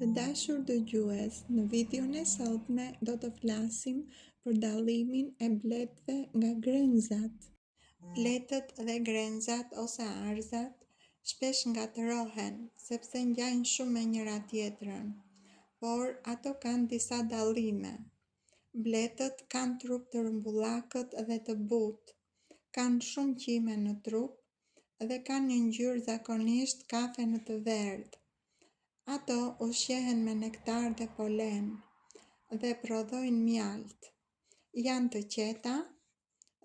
Të dashur dëgjues, në videon e sotme do të flasim për dallimin e bletëve nga grenzat. Bletët dhe grenzat ose arzat shpesh ngatërohen sepse ngjajnë shumë me njëra tjetrën, por ato kanë disa dallime. Bletët kanë trup të rrumbullakët dhe të butë, kanë shumë qime në trup dhe kanë një ngjyrë zakonisht kafe në të verdhë. Ato ushqehen me nektar dhe polen dhe prodhojnë mjalt. Janë të qeta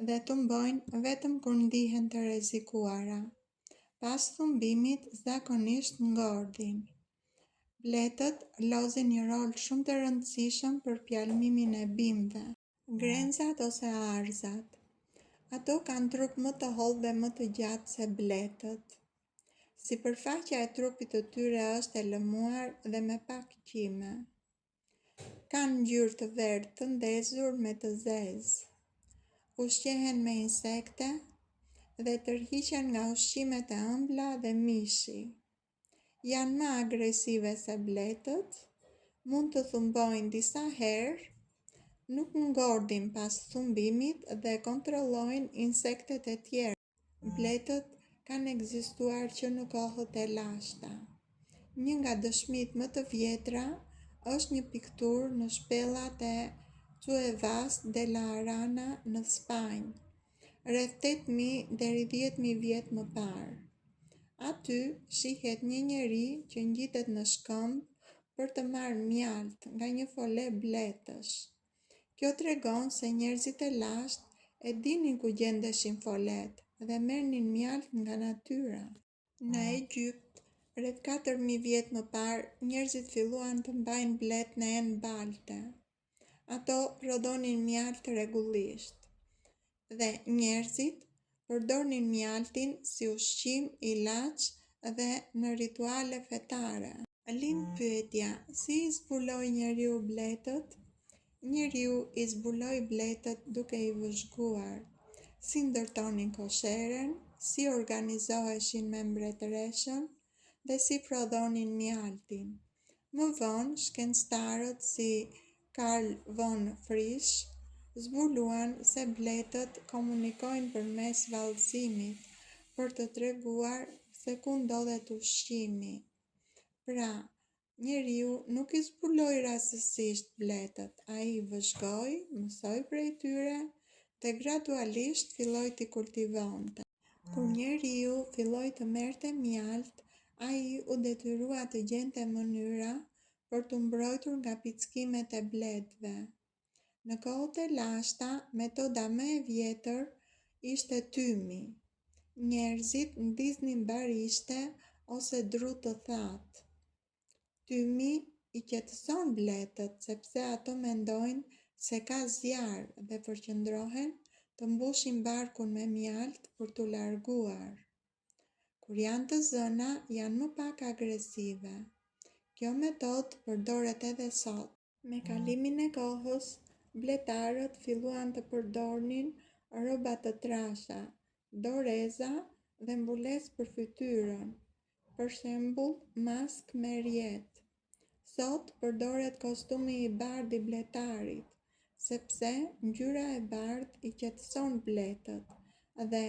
dhe tumbojnë vetëm kur ndihen të rrezikuara. Pas thumbimit zakonisht ngordhin. Bletët lozin një rol shumë të rëndësishëm për pjalmimin e bimëve. Grenzat ose arzat. Ato kanë trup më të hollë dhe më të gjatë se bletët. Sipërfaqja e trupit të tyre është e lëmuar dhe me pak qime. Kanë ngjyrë të verdhë të ndezur me të zezë. Ushqehen me insekte dhe tërhiqen nga ushqimet e ëmbla dhe mishi. Janë më agresive se bletët, mund të thumbojnë disa herë, nuk ngordhin pas thumbimit dhe kontrollojnë insektet e tjerë. Bletët kanë ekzistuar që në kohët e lashta. Një nga dëshmitë më të vjetra është një pikturë në shpellat e Cuevas de la Arana në Spanjë, rreth 8.000 deri 10.000 vjet më parë. Aty shihet një njeri që ngjitet në shkëmbë për të marrë mjalt nga një fole bletësh. Kjo tregon se njerëzit e lashtë e dinin ku gjendeshin folet dhe merrnin mjalt nga natyra. Në Egjipt, rreth 4.000 vjet më parë, njerëzit filluan të mbajnë blet në enë balte. Ato prodhonin mjalt rregullisht dhe njerëzit përdornin mjaltin si ushqim, ilaç dhe në rituale fetare. Lind pyetja: si i zbuloi njeriu bletët? Njeriu i zbuloi bletët duke i vëzhguar, si ndërtonin kosheren, si organizoheshin me mbretëreshën dhe si prodhonin mjaltin. Më vonë, shkencëtarët si Carl von Frisch zbuluan se bletët komunikojnë përmes vallëzimit për të treguar se ku ndodhet ushqimi. Pra, njeriu nuk i zbuloi rastësisht bletët, ai i vëzhgoi, mësoi prej tyre dhe gradualisht filloi t'i kultivonte. Kur njeriu filloi të merrte mjalt, ai u detyrua të gjente mënyra për t'u mbrojtur nga pickimet e bletëve. Në kohët e lashta, metoda më e vjetër ishte tymi. Njerëzit ndiznin barishte ose dru të thatë. Tymi i qetëson bletët sepse ato mendojnë se ka zjarr dhe përqendrohen të mbushin barkun me mjalt për t'u larguar. Kur janë të zëna, janë më pak agresive. Kjo metodë përdoret edhe sot. Me kalimin e kohës, bletarët filluan të përdornin rroba të trasha, doreza dhe mbulesë për fytyrën, për shembull maskë me rjetë. Sot përdoret kostumi i bardhë i bletarit, sepse ngjyra e bardhë i qetëson bletët dhe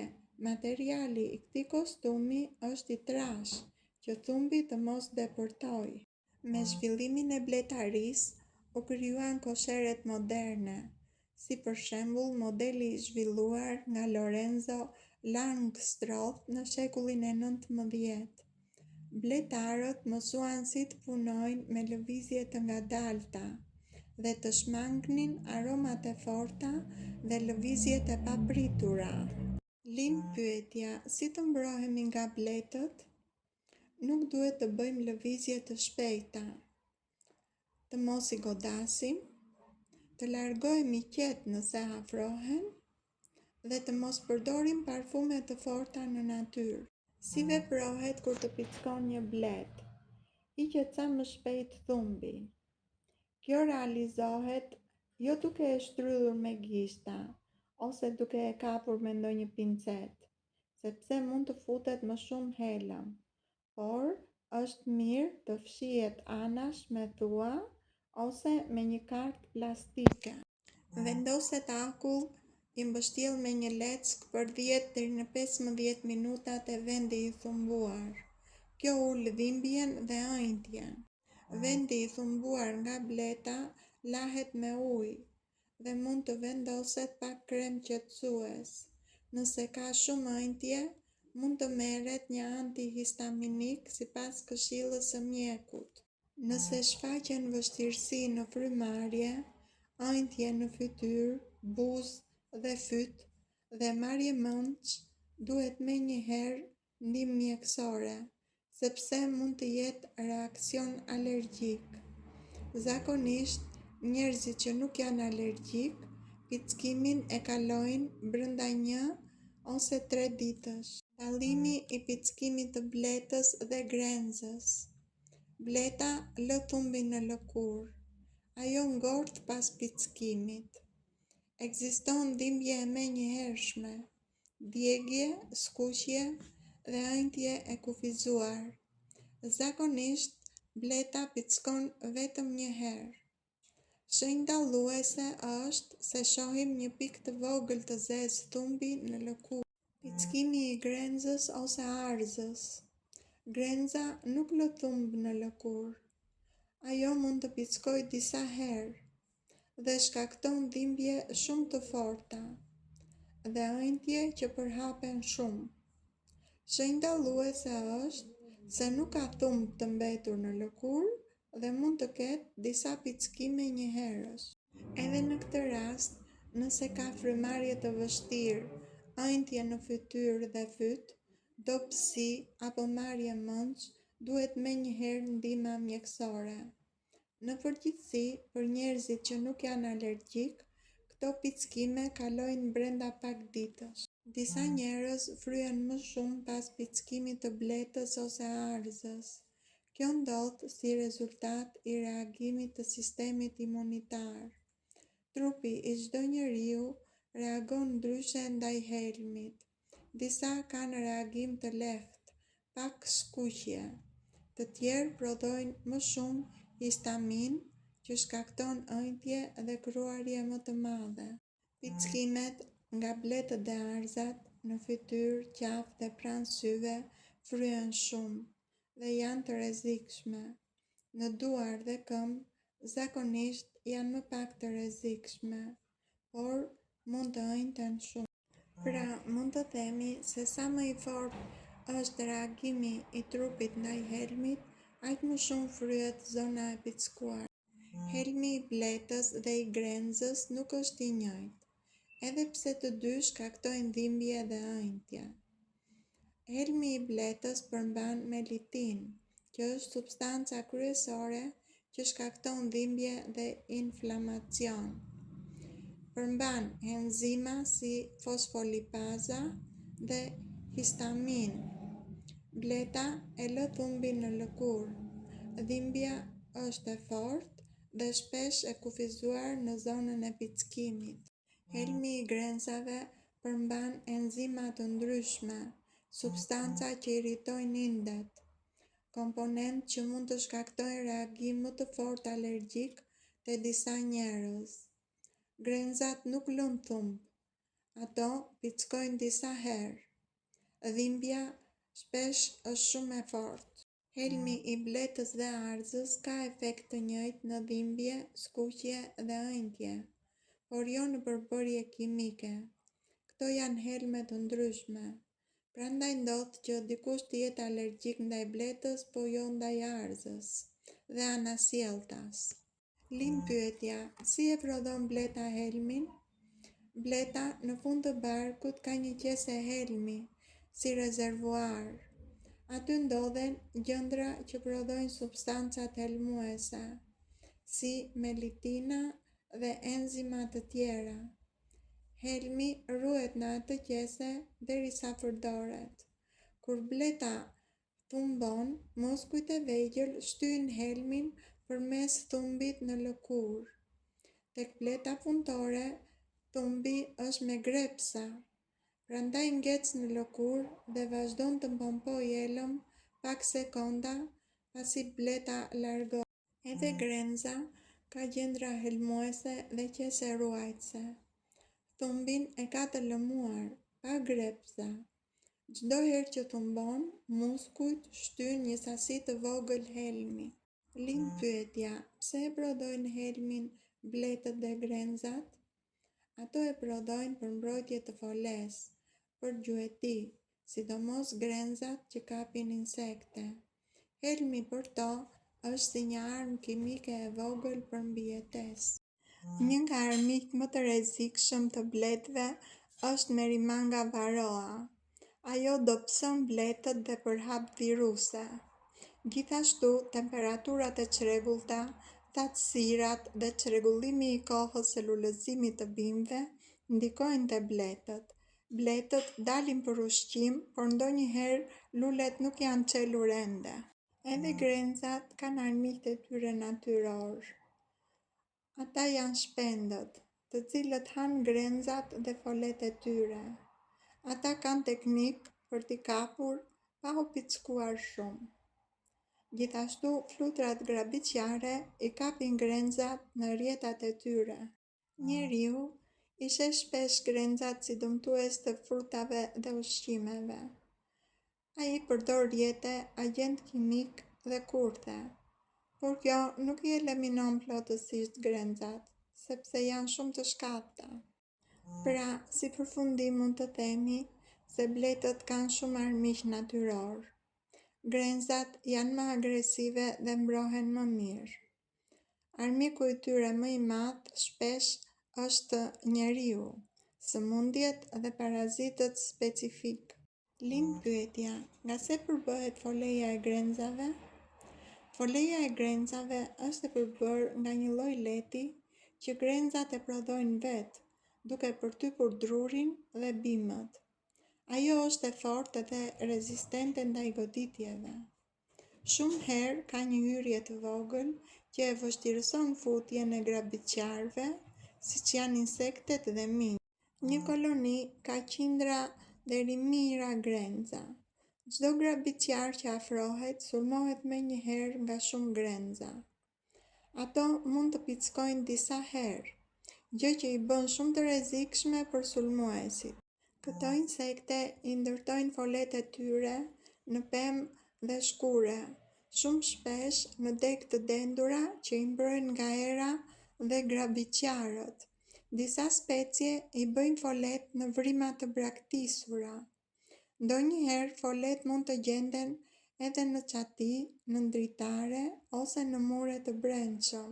materiali i këtij kostumi është i trashë që thumbi të mos depërtojë. Me zhvillimin e bletarisë, u krijuan kosheret moderne, si për shembull modeli i zhvilluar nga Lorenzo Langstroth në shekullin e 19. Bletarët mësuan si të punojnë me lëvizje të ngadalta dhe të shmangnin aromat e forta dhe lëvizjet e papritura. Lind pyetja: si të mbrohemi nga bletët? Nuk duhet të bëjmë lëvizje të shpejta, të mos i godasim, të largohemi qetë nëse afrohen dhe të mos përdorim parfume të forta në natyrë. Si veprohet kur të pickon një blet? Hiqet sa më shpejt thumbi. Kjo realizohet jo duke e shtrydhur me gishta ose duke e kapur me ndonjë pincet, sepse mund të futet më shumë helëm, por Është mirë të fshihet anash me thua ose me një kartë plastike. Vendoset akull i mbështjell me një leckë për 10 deri në 15 minuta te vendi i thumbuar. Kjo ul dhimbjen dhe ëndjen. Vendi i thumbuar nga bleta lahet me ujë dhe mund të vendoset pak krem qetësues. Nëse ka shumë ëndje, mund të merret një antihistaminik sipas këshillës së mjekut. Nëse shfaqen vështirësi në frymarrje, ëndje në fytyrë, buzë dhe fyt dhe marrje mendsh, duhet menjëherë ndihmë mjekësore, sepse mund të jetë reakcion alergjik. Zakonisht, njerëzit që nuk janë alergjik, pickimin e kalojnë brenda 1 ose 3 ditësh. Dallimi i pickimit të bletës dhe grenzës. Bleta lë thumbin në lëkurë. Ajo ngort pas pickimit. Ekziston dhimbje e menjëhershme, djegje, skuqje dhe ëndje e kufizuar. Zakonisht, bleta pickon vetëm një herë. Shenjë dalluese është se shohim një pikë të vogël të zezë thumbi në lëkurë. Pickimi i grenzës ose arzës. Grenza nuk lë thumb në lëkurë. Ajo mund të pickojë disa herë dhe shkakton dhimbje shumë të forta dhe ëndje që përhapen shumë. Shenjë dalluese është se nuk ka thumb të mbetur në lëkurë dhe mund të ketë disa pickime njëherësh. Edhe në këtë rast, nëse ka frymarrje të vështirë, ëndje në fytyrë dhe fyt, dobësi apo marrje mendsh, duhet menjëherë ndihma mjekësore. Në përgjithësi, për njerëzit që nuk janë alergjik, këto pickime kalojnë brenda pak ditësh. Disa njerëz fryen më shumë pas pickimit të bletës ose arzës. Kjo ndodh si rezultat i reagimit të sistemit imunitar. Trupi i çdo njeriu reagon ndryshe ndaj helmit. Disa kanë reagim të lehtë, pak skuqje. Të tjerë prodhojnë më shumë histamin, që shkakton ëndje dhe kruarje më të madhe. Pickimet nga bletët dhe arzat në fytyrë, qafë dhe pranë syve fryen shumë dhe janë të rrezikshme. Në duar dhe këmbë zakonisht janë më pak të rrezikshme, por mund të ënjten shumë. Pra, mund të themi se sa më i fortë është reagimi i trupit ndaj helmit, aq më shumë fryhet zona e pickuar. Helmi i bletës dhe i grenzës nuk është i njëjtë, edhe pse të dy shkaktojnë dhimbje dhe ëndje. Helmi i bletës përmban melitinë, që është substanca kryesore që shkakton dhimbje dhe inflamacion. Përmban enzima si fosfolipaza dhe histamin. Bleta e lë thumbin në lëkurë. Dhimbja është e fortë dhe shpesh e kufizuar në zonën e pickimit. Helmi i grenzave përmban enzima të ndryshme, substanca që irritojnë indet, komponent që mund të shkaktojnë reagim më të fortë alergjik te disa njerëz. Grenzat nuk lën thumb, ato pickojnë disa herë. Dhimbja shpesh është shumë e fortë. Helmi i bletës dhe arzës ka efekt të njëjtë në dhimbje, skuqje dhe ëndje, por jo në përbërje kimike. Këto janë helme të ndryshme. Prandaj ndodh që dikush të jetë alergjik ndaj bletës, po jo ndaj arzës dhe anasjelltas. Lim pyetja: si e prodhon bleta helmin? Bleta në fund të barkut ka një qese helmi, si rezervuar. Aty ndodhen gjëndra që prodhojnë substancat helmuese, si melitina dhe enzima të tjera. Helmi ruhet në atë qese derisa përdoret. Kur bleta thumbon, muskujt e vegjël shtyjnë helmin përmes thumbit në lëkurë. Tek bleta punëtore, thumbi është me grepsa, prandaj ngec në lëkurë dhe vazhdon të pompojë elëm pak sekonda pasi bleta largohet. Edhe grenza ka gjendra helmuese dhe qese ruajtëse. Thumbin e ka të lëmuar, pa grepza. Çdo herë që thumbon, muskujt shtyn një sasi të vogël helmi. Lind pyetja, pse e prodhojnë helmin bletët dhe grenzat? Ato e prodhojnë për mbrojtje të foles, për gjueti, sidomos grenzat që kapin insekte. Helmi për to është si një armë kimike e vogël për mbijetesë. Një nga armiqt më të rrezikshëm të bletëve është Merimanga varroa. Ajo dobëson bletët dhe përhap viruse. Gjithashtu, temperaturat e çrregullta, thatësirat dhe çrregullimi i kohës së lulëzimit të bimëve ndikojnë te bletët. Bletët dalin për ushqim, por ndonjëherë lulet nuk janë çelur ende. Edhe grenzat kanë armiqtë e tyre natyror. Ata janë shpendët, të cilët hanë grenzat dhe folet e tyre. Ata kanë teknikë për t'i kapur pa u pickuar shumë. Gjithashtu, flutrat grabiqare i kapin grenzat në rrjetat e tyre. Njeriu i sheh shpesh grenzat si dëmtues të frutave dhe ushqimeve. Ai përdor rrjete, agent kimik dhe kurthe, por kjo nuk i eliminon plotësisht grenzat, sepse janë shumë të shkatëta. Pra, si përfundim mund të themi se bletët kanë shumë armiq natyror. Grenzat janë më agresive dhe mbrohen më mirë. Armiku i tyre më i madh shpesh është njeriu, sëmundjet dhe parazitët specifik. Lind pyetja, nga se përbëhet foleja e grenzave? Foleja e grenzave është e përbërë nga një lloj leti që grenzat e prodhojnë vetë, duke përtypur drurin dhe bimët. Ajo është e fortë dhe rezistente ndaj goditjeve. Shumë herë ka një hyrje të vogël që e vështirëson futjen e grabiqarëve, siç janë insektet dhe minjtë. Një koloni ka qindra deri mijëra grenza. Çdo grabiqar që afrohet sulmohet menjëherë nga shumë grenza. Ato mund të pickojnë disa herë, gjë që i bën shumë të rrezikshme për sulmuesit. Këto insekte i ndërtojnë folet e tyre në pemë dhe shkure, shumë shpesh në degë të dendura që i mbrojnë nga era dhe grabiqarët. Disa specie i bëjnë folet në vrimat të braktisura. Ndonjëherë folet mund të gjenden edhe në qati, në dritare ose në mure të brendshëm.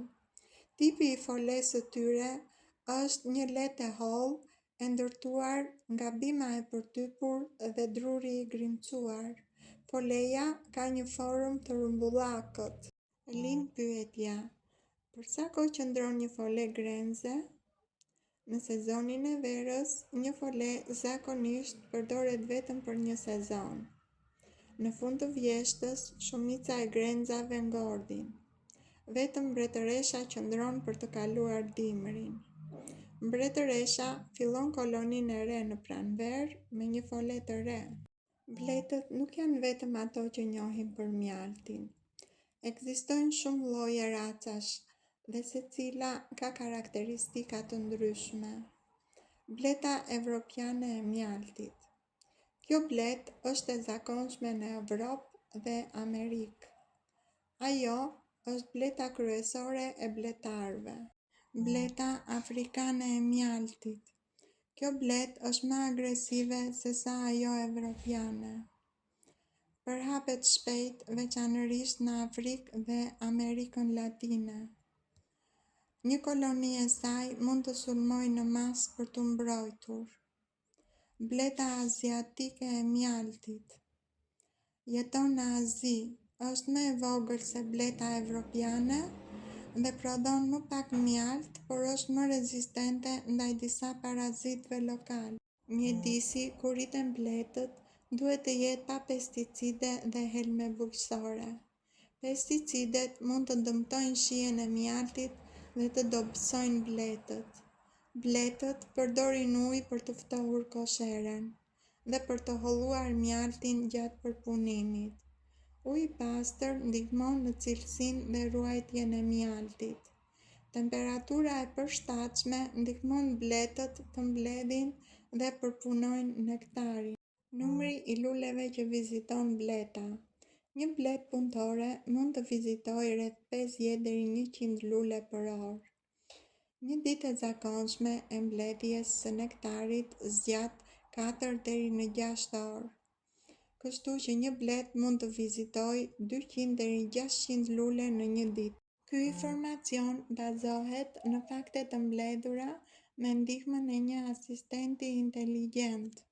Tipi i folesë së tyre është një letë e hollë e ndërtuar nga bima e përtypur dhe druri i grimcuar. Foleja ka një formë të rrumbullakët. Lind pyetja, për sa kohë qëndron një fole grenze? Në sezonin e verës, një fole zakonisht përdoret vetëm për një sezon. Në fund të vjeshtës, shumica e grenzave ngordin. Vetëm mbretëresha qëndron për të kaluar dimrin. Mbretëresha fillon koloninë e re në pranverë me një fole të re. Bletët nuk janë vetëm ato që njohim për mjaltin. Ekzistojnë shumë lloje racash dhe secila ka karakteristika të ndryshme. Bleta evropiane e mjaltit. Kjo bletë është e zakonshme në Evropë dhe Amerikë. Ajo është bleta kryesore e bletarëve. Bleta afrikane e mjaltit. Kjo bletë është më agresive se sa ajo evropiane. Përhapet shpejt, veçanërisht në Afrikë dhe Amerikën Latine. Një koloni e saj mund të sulmojë në masë për t'u mbrojtur. Bleta aziatike e mjaltit. Jeton në Azi, është më e vogël se bleta evropiane dhe prodhon më pak mjalt, por është më rezistente ndaj disa parazitëve lokal. Mjedisi kur rriten bletët duhet të jetë pa pesticide dhe helme bujqësore. Pesticidet mund të dëmtojnë shijen e mjaltit dhe të dobësojnë bletët. Bletët përdorin ujë për të ftohur kosheren dhe për të holluar mjaltin gjatë përpunimit. Uji i pastër ndihmon në cilësinë dhe ruajtjen e mjaltit. Temperatura e përshtatshme ndihmon bletët të mbledhin dhe përpunojnë nektarin. Numri i luleve që viziton bleta. Një bletë punëtore mund të vizitojë rreth 50 deri 100 lule për orë. Një ditë e zakonshme e mbledhjes së nektarit zgjat 4 deri në 6 orë. Kështu që një blet mund të vizitojë 200 deri 600 lule në një ditë. Ky informacion bazohet në fakte të mbledhura me ndihmën e një asistenti inteligjent.